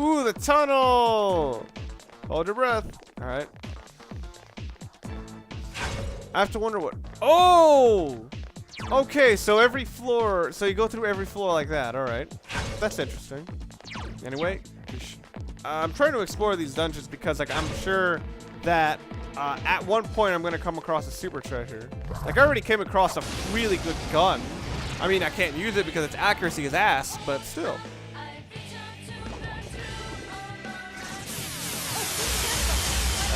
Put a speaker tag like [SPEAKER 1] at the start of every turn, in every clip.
[SPEAKER 1] Ooh, the tunnel! Hold your breath. Alright. I have to wonder what... Oh! Okay, so every floor... So you go through every floor like that. Alright. That's interesting. Anyway, I'm trying to explore these dungeons because, like, I'm sure that at one point I'm going to come across a super treasure. Like, I already came across a really good gun. I mean, I can't use it because its accuracy is ass, but still.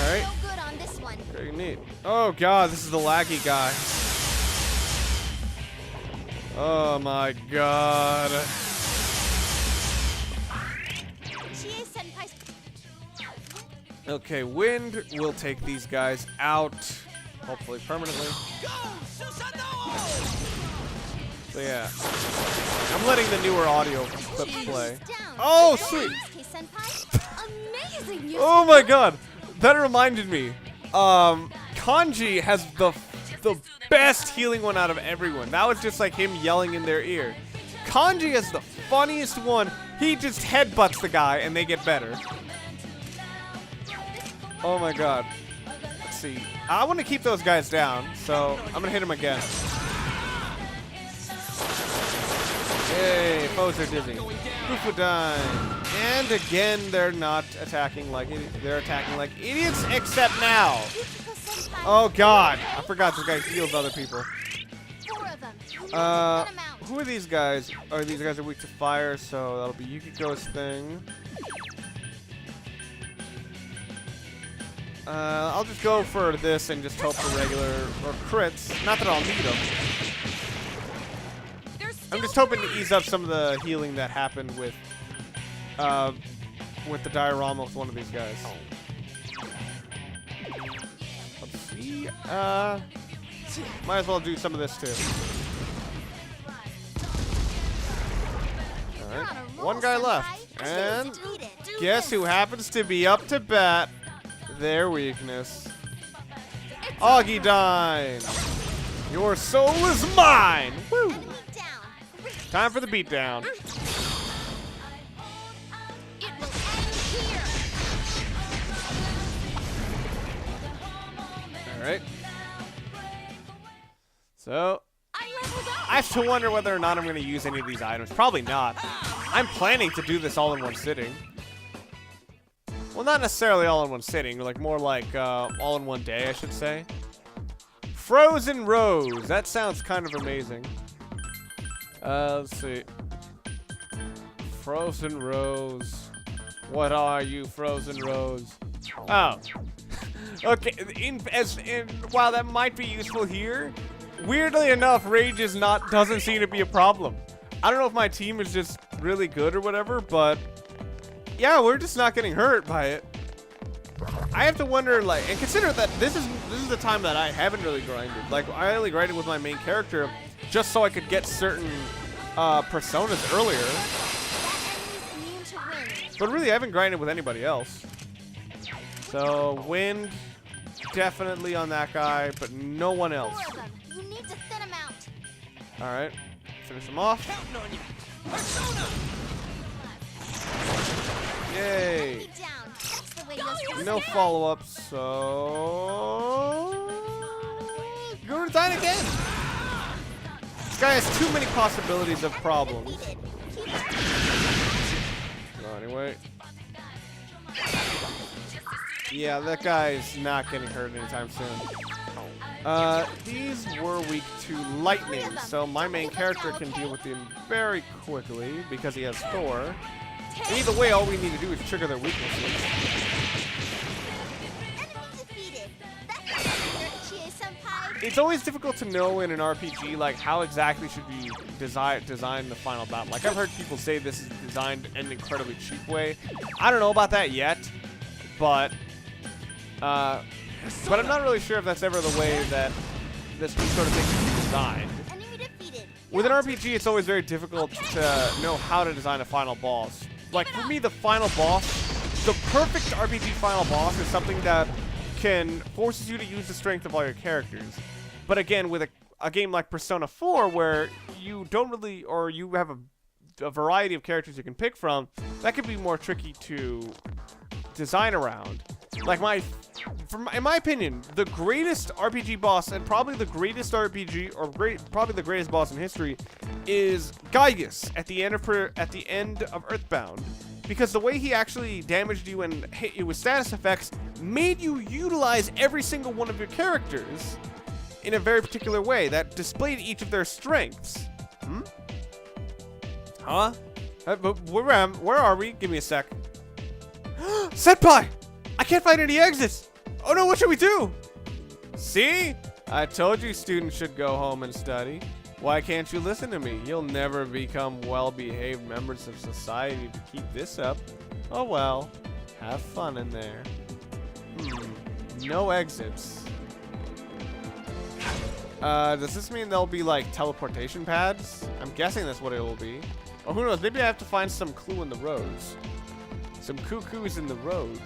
[SPEAKER 1] Alright. Very neat. Oh god, this is the laggy guy. Oh my god. Okay, wind will take these guys out, hopefully permanently. So yeah, I'm letting the newer audio clips play. Oh sweet! Oh my god, that reminded me. Kanji has the best healing one out of everyone. That was just like him yelling in their ear. Kanji is the funniest one. He just headbutts the guy and they get better. Oh my god. Let's see. I want to keep those guys down, so I'm gonna hit him again. Hey, foes are dizzy. Fufudine. And again, they're not attacking like they're attacking like idiots, except now. Oh god, I forgot this guy heals other people. Who are these guys? Oh, these guys are weak to fire, so that'll be Yukiko's thing. I'll just go for this and just hope for regular or crits. Not that I'll need them. I'm just hoping to ease up some of the healing that happened with the diorama with one of these guys. Let's see. Might as well do some of this too. Alright. One guy left. And guess who happens to be up to bat? Their weakness. Augidine! Your soul is mine! Woo! Time for the beatdown. Alright. So, I have to wonder whether or not I'm going to use any of these items. Probably not. I'm planning to do this all in one sitting. Well, not necessarily all in one sitting, like more like all in one day, I should say. Frozen Rose. That sounds kind of amazing. Let's see. Frozen Rose. What are you, Frozen Rose? Oh. Okay, while that might be useful here, weirdly enough, rage doesn't seem to be a problem. I don't know if my team is just really good or whatever, but yeah, we're just not getting hurt by it. I have to wonder, like, and consider that this is the time that I haven't really grinded. Like, I only grinded with my main character just so I could get certain personas earlier. But really, I haven't grinded with anybody else. So, wind, definitely on that guy, but no one else. Alright, finish him off. Yay! No follow-up, so go resign again. This guy has too many possibilities of problems. So anyway, yeah, that guy's not getting hurt anytime soon. These were weak to lightning, so my main character can deal with them very quickly because he has Thor. And either way, all we need to do is trigger their weaknesses. It's always difficult to know in an RPG, like, how exactly should we design the final battle. Like, I've heard people say this is designed in an incredibly cheap way. I don't know about that yet, but I'm not really sure if that's ever the way that this sort of thing should be designed. With an RPG, it's always very difficult to know how to design a final boss. Like, for me, the final boss, the perfect RPG final boss is something that forces you to use the strength of all your characters. But again, with a game like Persona 4, where you don't really, or you have a a variety of characters you can pick from, that could be more tricky to design around. Like in my opinion, the greatest RPG boss and probably the greatest RPG or probably the greatest boss in history is Gygus at the end of Earthbound, because the way he actually damaged you and hit you with status effects made you utilize every single one of your characters in a very particular way that displayed each of their strengths. Huh? Where are we? Give me a sec. Senpai! I can't find any exits! Oh no, what should we do? See? I told you students should go home and study. Why can't you listen to me? You'll never become well-behaved members of society to keep this up. Oh well. Have fun in there. No exits. Does this mean there'll be like teleportation pads? I'm guessing that's what it will be. Oh, who knows? Maybe I have to find some clue in the roads. Some cuckoos in the roads.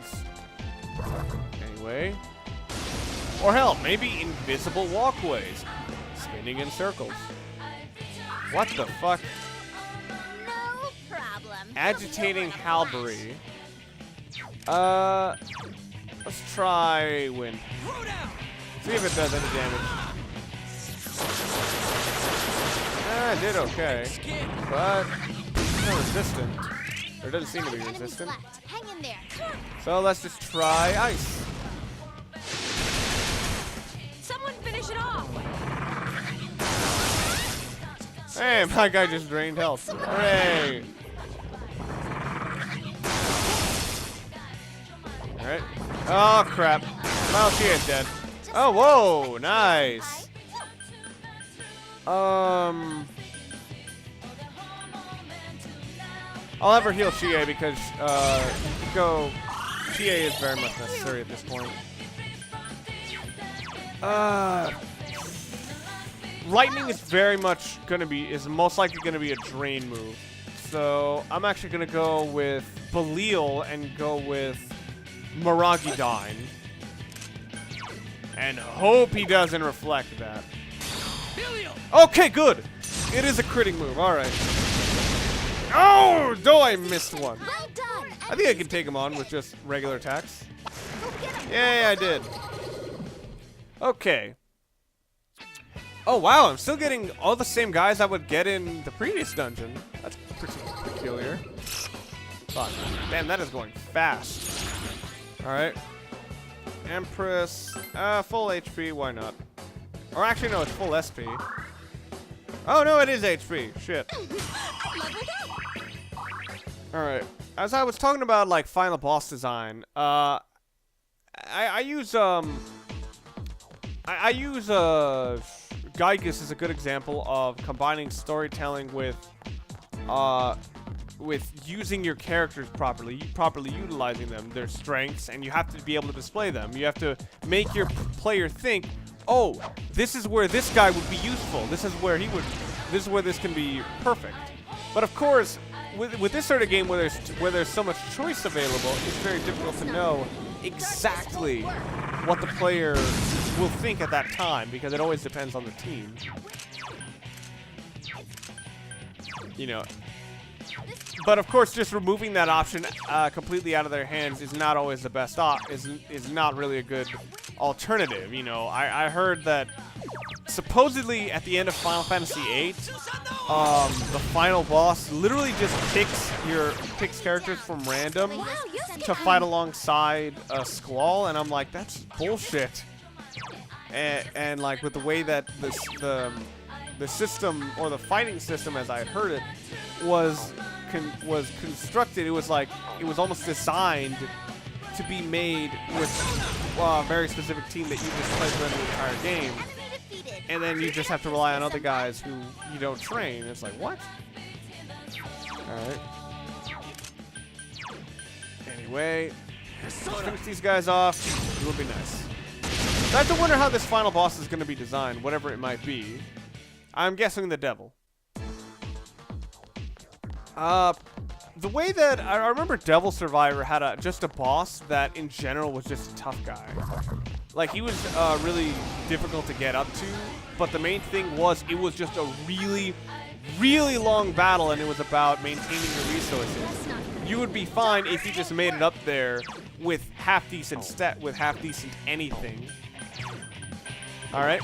[SPEAKER 1] Anyway. Or hell, maybe invisible walkways. Spinning in circles. What the fuck?
[SPEAKER 2] No problem.
[SPEAKER 1] Agitating Halberry. Let's try wind. See if it does any damage. I did okay. But it's not resistant. Or doesn't seem to be resistant.
[SPEAKER 2] Hang in there.
[SPEAKER 1] So let's just try ice.
[SPEAKER 2] Someone finish it off.
[SPEAKER 1] Hey, my guy just drained health. Hooray! Alright. Oh, crap. Well, she is dead. Oh, whoa! Nice! I'll have her heal Chie because, Chie is very much necessary at this point. Lightning is most likely gonna be a drain move. So I'm actually gonna go with Belial and go with Maragidyne. And hope he doesn't reflect that. Okay, good! It is a critting move, alright. Oh, though I missed one.
[SPEAKER 2] Well done.
[SPEAKER 1] I think I can take him on with just regular attacks. Yay, I did. Okay. Oh, wow, I'm still getting all the same guys I would get in the previous dungeon. That's pretty peculiar. Fuck. Damn, that is going fast. Alright. Empress. Full HP, why not? Or actually, no, it's full SP. Oh, no, it is HP. Shit. Alright. As I was talking about, like, final boss design, I use Gygus is a good example of combining storytelling with using your characters properly utilizing them, their strengths, and you have to be able to display them. You have to make your player think, oh, this is where this guy would be useful. This is where this can be perfect. But of course, with this sort of game where there's so much choice available, it's very difficult to know exactly what the player will think at that time, because it always depends on the team. You know. But of course, just removing that option completely out of their hands is not always the best is not really a good alternative. You know, I heard that supposedly at the end of Final Fantasy VIII, the final boss literally just picks characters from random to fight alongside a Squall, and I'm like, that's bullshit. And like with the way that the system, or the fighting system as I heard it, was constructed, it was almost designed to be made with a very specific team that you just play through the entire game, and then you just have to rely on other guys who you don't train. It's like, what? Alright. Anyway, let's finish these guys off. It will be nice. So I have to wonder how this final boss is going to be designed, whatever it might be. I'm guessing the devil. The way that I remember Devil Survivor had just a boss that in general was just a tough guy. Like, he was really difficult to get up to, but the main thing was it was just a really, really long battle and it was about maintaining your resources, you would be fine if you just made it up there with half decent anything. All right.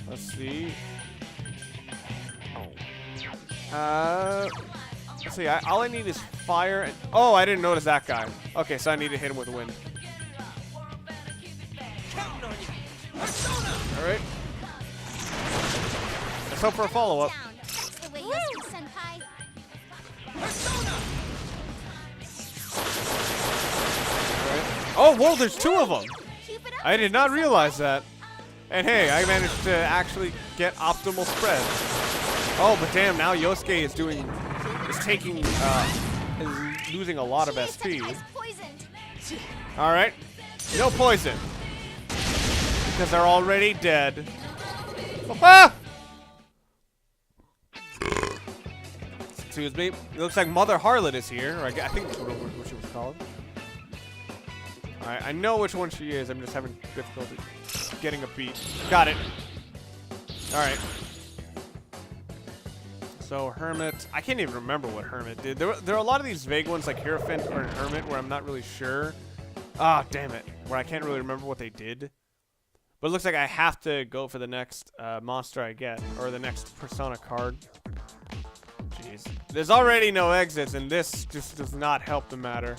[SPEAKER 1] Let's see. Let's see. All I need is fire. And, oh, I didn't notice that guy. Okay, so I need to hit him with wind. All right. Let's hope for a follow-up. Oh, whoa, there's two of them. I did not realize that. And hey, I managed to actually get optimal spread. Oh, but damn, now Yosuke is losing a lot of SP. All right, no poison. Because they're already dead. Ah! Excuse me. It looks like Mother Harlot is here. Or I think that's what she was called. Alright, I know which one she is. I'm just having difficulty getting a beat. Got it. Alright. So, Hermit. I can't even remember what Hermit did. There are a lot of these vague ones like Hierophant or Hermit where I'm not really sure. Ah, damn it. Where I can't really remember what they did. But it looks like I have to go for the next monster I get. Or the next Persona card. Jeez. There's already no exits, and this just does not help the matter.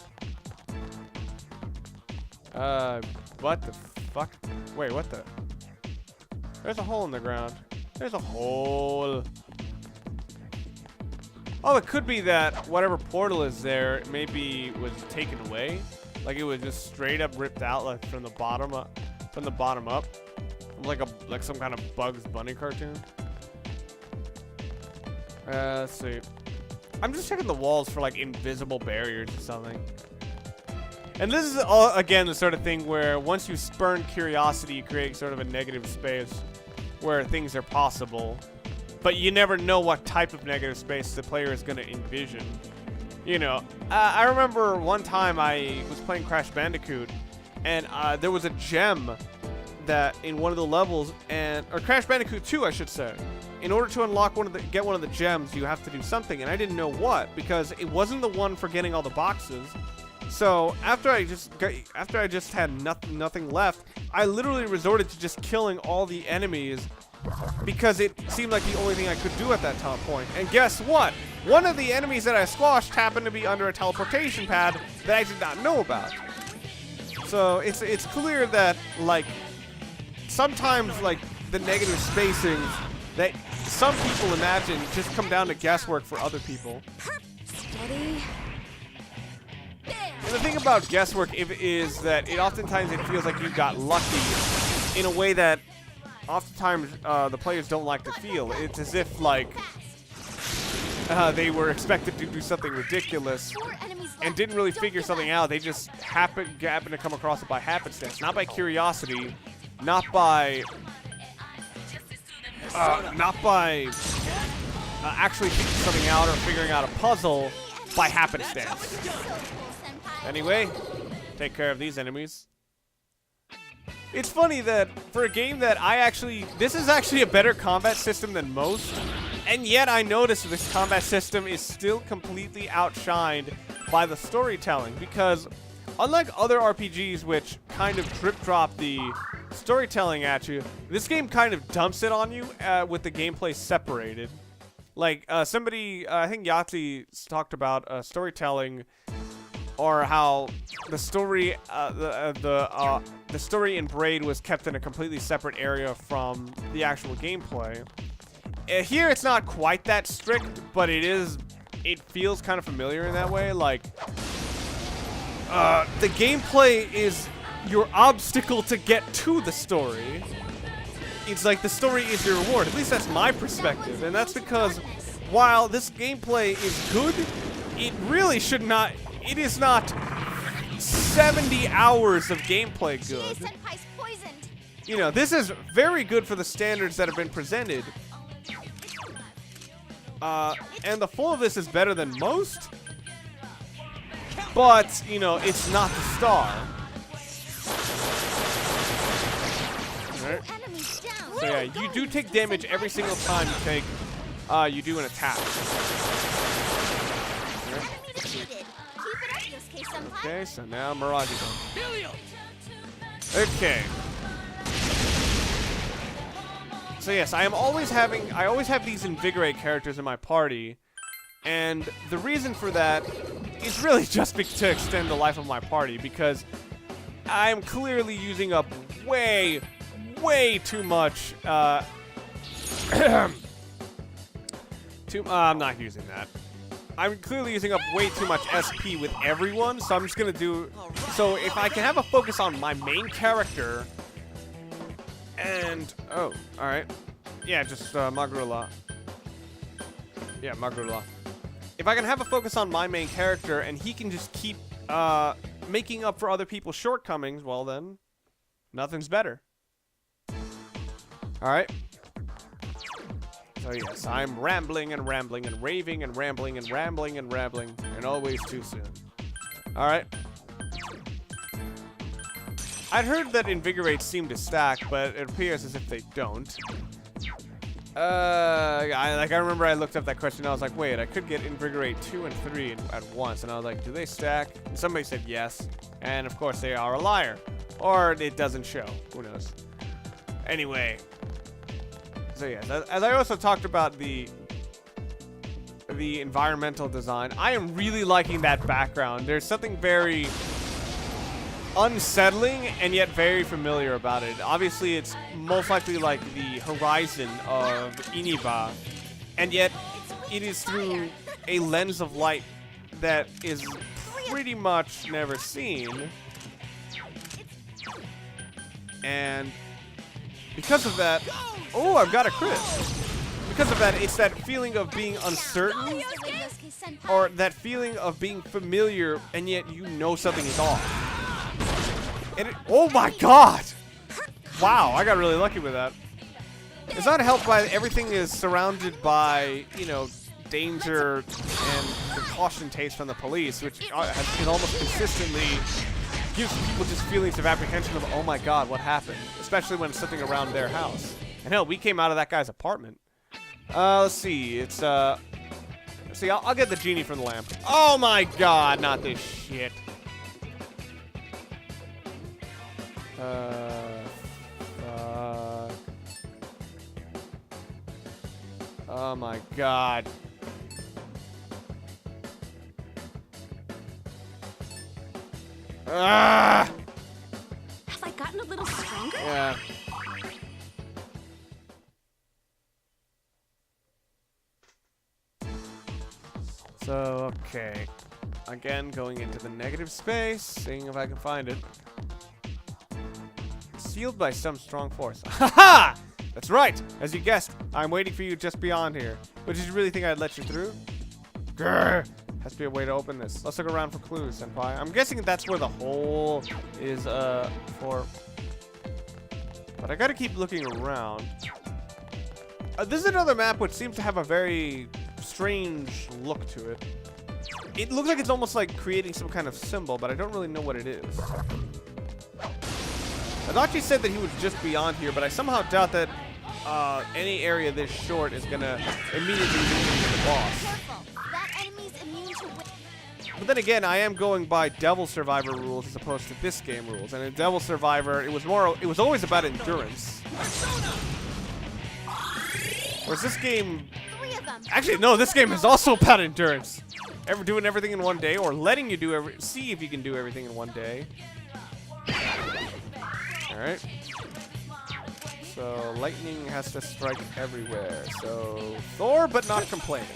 [SPEAKER 1] What the fuck? Wait, what the? There's a hole in the ground. There's a hole. Oh, it could be that whatever portal is there maybe was taken away. Like it was just straight up ripped out, like from the bottom up. From the bottom up, like some kind of Bugs Bunny cartoon. Let's see. I'm just checking the walls for like invisible barriers or something. And this is again the sort of thing where once you spurn curiosity, you create sort of a negative space where things are possible, but you never know what type of negative space the player is going to envision. You know, I remember one time I was playing Crash Bandicoot, and there was a gem that in one of the levels, or Crash Bandicoot 2, I should say. In order to unlock get one of the gems, you have to do something, and I didn't know what because it wasn't the one for getting all the boxes. So after I just had nothing left, I literally resorted to just killing all the enemies because it seemed like the only thing I could do at that point. And guess what? One of the enemies that I squashed happened to be under a teleportation pad that I did not know about. So it's clear that like sometimes like the negative spacings that some people imagine just come down to guesswork for other people.
[SPEAKER 2] Steady.
[SPEAKER 1] And the thing about guesswork is that oftentimes it feels like you got lucky in a way that oftentimes the players don't like to feel. It's as if like they were expected to do something ridiculous and didn't really figure something out. They just happened to come across it by happenstance, not by curiosity, not by actually figuring something out or figuring out a puzzle by happenstance. Anyway, take care of these enemies. It's funny that for a game that this is actually a better combat system than most, and yet I noticed this combat system is still completely outshined by the storytelling, because unlike other RPGs which kind of drip-drop the storytelling at you, this game kind of dumps it on you with the gameplay separated. Like, somebody, I think Yahtzee talked about storytelling, or how the story, the story in Braid was kept in a completely separate area from the actual gameplay. Here, it's not quite that strict, but it feels kind of familiar in that way. Like, the gameplay is your obstacle to get to the story. It's like the story is your reward. At least that's my perspective. And that's because while this gameplay is good, it really should not... It is not 70 hours of gameplay good. You know, this is very good for the standards that have been presented. And the flow of this is better than most. But, you know, it's not the star. Right. So yeah, you do take damage every single time you do an attack.
[SPEAKER 2] Enemy defeated. Keep it up, Yosuke-senpai.
[SPEAKER 1] Okay, so now Mirage. Okay. So yes, I always have these invigorate characters in my party, and the reason for that is really just to extend the life of my party, because I'm clearly using up way too much. I'm not using that. I'm clearly using up way too much SP with everyone, so I'm just gonna do. So if I can have a focus on my main character, and all right, yeah, just Magrula. Yeah, Magrula. If I can have a focus on my main character, and he can just keep making up for other people's shortcomings, well then, nothing's better. All right. So yes, I'm rambling and rambling and raving and rambling and rambling and rambling, and always too soon. All right. I'd heard that invigorates seem to stack, but it appears as if they don't. I remember I looked up that question. And I was like, wait, I could get invigorate 2 and 3 at once, and I was like, do they stack? And somebody said yes, and of course they are a liar, or it doesn't show. Who knows? Anyway. So yes, as I also talked about the environmental design, I am really liking that background. There's something very unsettling and yet very familiar about it. Obviously, it's most likely like the horizon of Inaba, and yet it is through a lens of light that is pretty much never seen. And because of that, oh, I've got a crit. Because of that, it's that feeling of being uncertain, or that feeling of being familiar, and yet you know something is off. And oh my god! Wow, I got really lucky with that. It's not helped by everything is surrounded by, you know, danger and precaution tapes from the police, which is almost consistently gives people just feelings of apprehension of, oh my god, what happened? Especially when it's something around their house. And hell, we came out of that guy's apartment. Let's see, it's, see, I'll get the genie from the lamp. Oh my god, not this shit. Oh my god. Ah!
[SPEAKER 2] Have I gotten a little stronger?
[SPEAKER 1] Yeah. So, okay. Again, going into the negative space, seeing if I can find it. Sealed by some strong force. Haha! That's right! As you guessed, I'm waiting for you just beyond here. But did you really think I'd let you through? Grrr! Has to be a way to open this. Let's look around for clues, senpai. I'm guessing that's where the hole is, for... But I gotta keep looking around. This is another map which seems to have a very strange look to it. It looks like it's almost like creating some kind of symbol, but I don't really know what it is. Adachi said that he was just beyond here, but I somehow doubt that any area this short is gonna immediately lead me to the boss.
[SPEAKER 2] Careful. That enemy's immune to
[SPEAKER 1] But then again, I am going by Devil Survivor rules as opposed to this game rules. And in Devil Survivor, it was always about endurance. Whereas this game,
[SPEAKER 2] 3 of them.
[SPEAKER 1] actually no, this game is also about endurance. Doing everything in one day, or letting you see if you can do everything in one day. All right. So lightning has to strike everywhere. So Thor, but not complaining.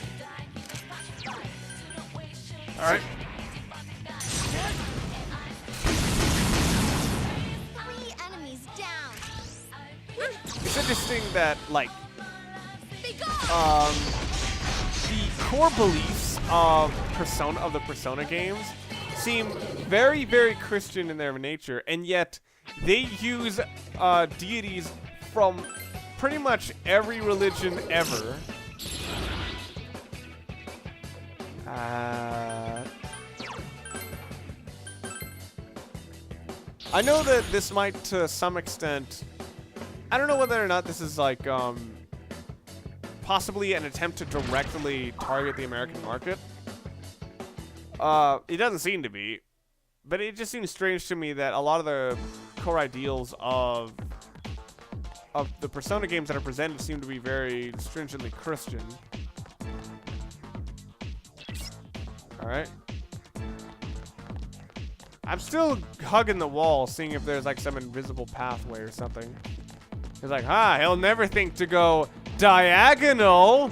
[SPEAKER 1] All right.
[SPEAKER 2] 3 enemies down.
[SPEAKER 1] It's interesting that, like,
[SPEAKER 2] Be gone.
[SPEAKER 1] the core beliefs of the Persona games seem very, very Christian in their nature, and yet they use deities from pretty much every religion ever. I know that this might, to some extent, I don't know whether or not this is like possibly an attempt to directly target the American market. It doesn't seem to be, but it just seems strange to me that a lot of the core ideals of the Persona games that are presented seem to be very stringently Christian. Alright. I'm still hugging the wall, seeing if there's like some invisible pathway or something. He's like, he'll never think to go diagonal.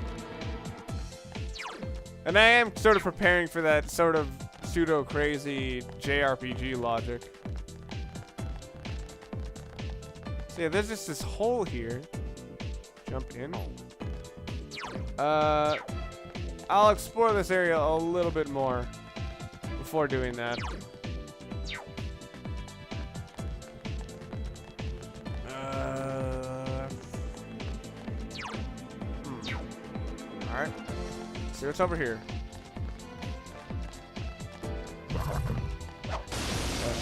[SPEAKER 1] And I am sort of preparing for that sort of pseudo-crazy JRPG logic. So yeah, there's just this hole here. Jump in. I'll explore this area a little bit more before doing that. Alright. See what's over here.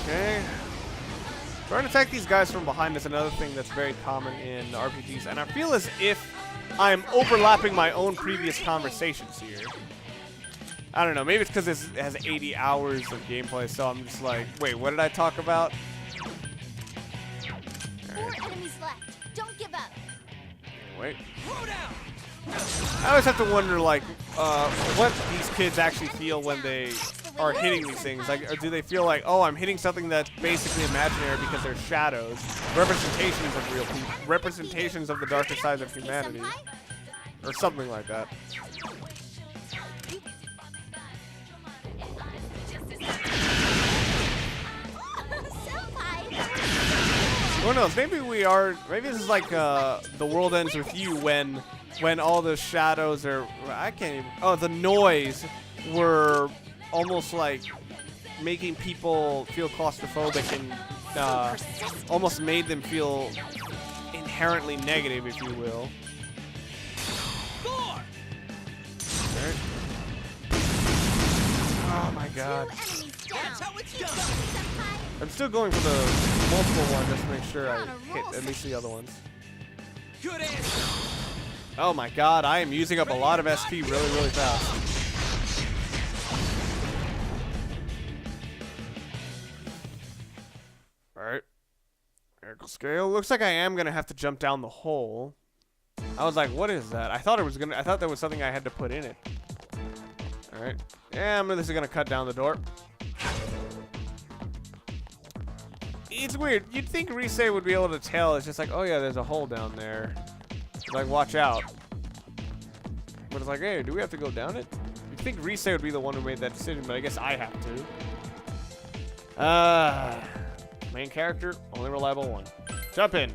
[SPEAKER 1] Okay. Trying to attack these guys from behind is another thing that's very common in RPGs, and I feel as if I'm overlapping my own previous conversations here. I don't know, maybe it's because this has 80 hours of gameplay, so I'm just like, wait, what did I talk about?
[SPEAKER 2] Four enemies left. Don't give up.
[SPEAKER 1] Wait. I always have to wonder, like, what these kids actually feel when they are hitting these things. Like, or do they feel like, oh, I'm hitting something that's basically imaginary because they're shadows, representations of real people, representations of the darker side of humanity, or something like that. Who knows? Maybe we are. Maybe this is like the world ends with you when all the shadows are. I can't even. Oh, the noise were almost like making people feel claustrophobic and almost made them feel inherently negative, if you will. Right. Oh my God. I'm still going for the multiple one just to make sure I hit at least the other ones. Good answer. Oh my God, I am using up a lot of SP really, really fast. Alright. Miracle scale. Looks like I am gonna have to jump down the hole. I was like, what is that? I thought there was something I had to put in it. Alright. Yeah, this is gonna cut down the door. It's weird. You'd think Rise would be able to tell. It's just like, oh yeah, there's a hole down there. Like, watch out. But it's like, hey, do we have to go down it? You'd think Rise would be the one who made that decision, but I guess I have to. Main character, only reliable one. Jump in.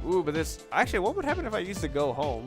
[SPEAKER 1] Ooh, but this... Actually, what would happen if I used to go home?